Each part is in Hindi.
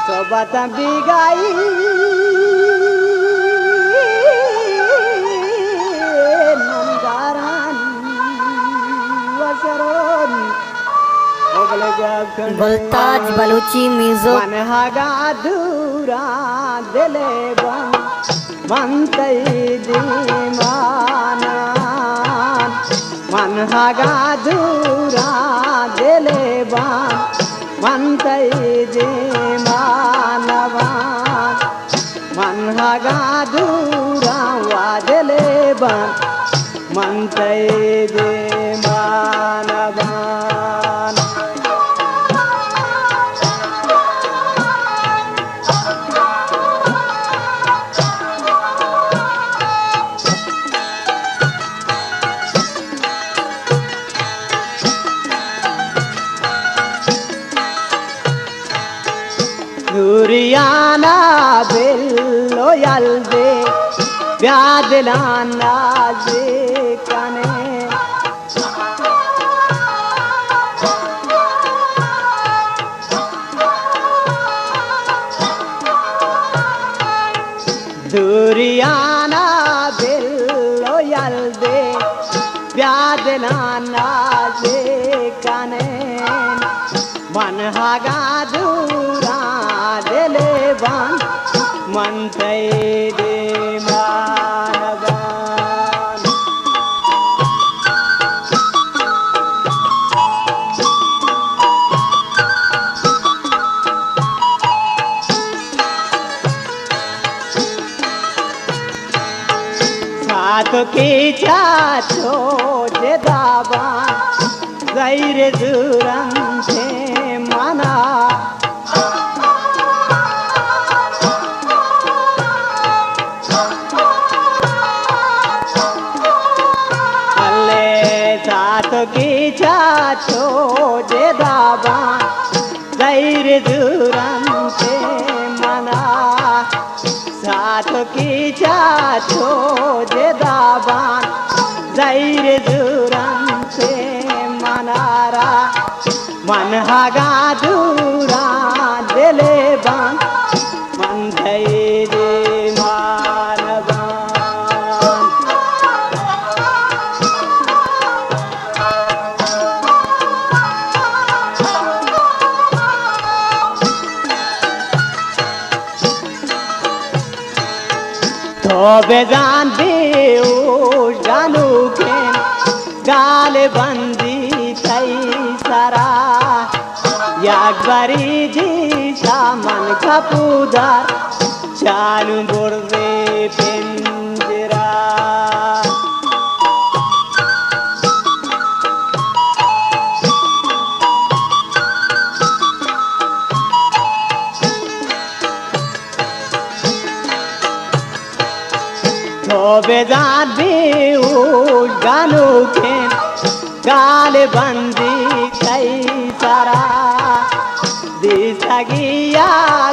sobat bigai nanggaran wasaron Gultaj Balochi music मन हागा दूरा दिले बन मनतई दीवाना मन हागा दूरा दिले बन मनतई दीवाना मन हागा दूरा वा दिले बन मनतई दीवाना Duriana bello yalde vyadlana zikane Duriana bello yalde vyadlana zikane man haga dura dele ban man tay de manaban साथ की चाचो जे दाban zair duran se mana की चाचो जे दाबा zair duran se mana साथ की चाचो जे दाबा zair duran se manara मन हागा दूरा दिले बन मन थई दे मानबान तो बेजान देव जानू के गाल बंदी थई सारा याकबारी जी सामान कपूदार चालू बोर्दे पिंजरा तो बेजान भी गानू के गाल बंदी कई सारा दिसगिया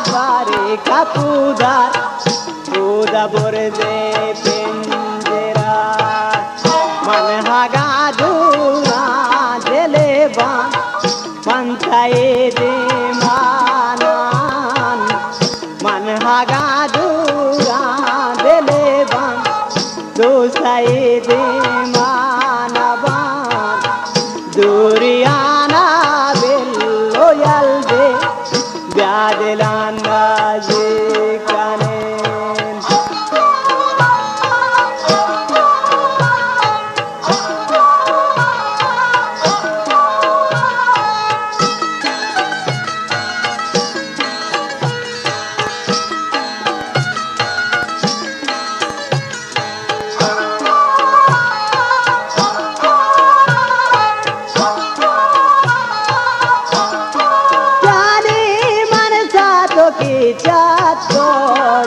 द्वारे कपूदार पूदा बोर्दे पिंजरा मन हागा दूरा दिले बन मन थई दे मानान मन हागा दूरा दिले बन दोसाई दे मानबान Duriana bello yalde vyadlana zikane चाचो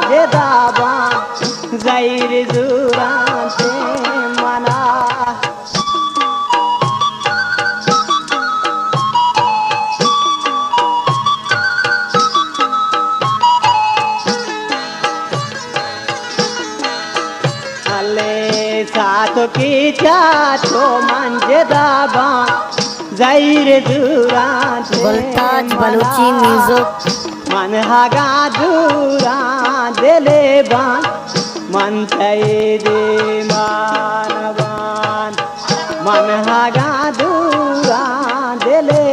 जे दाबा zair duran se mana alle साथ की चाचो मंजे दाबा zair duran se Gultaj Balochi music मन हागा दूरा दिले बान मन चाहिए दे मानवान मन हागा दूरा दिले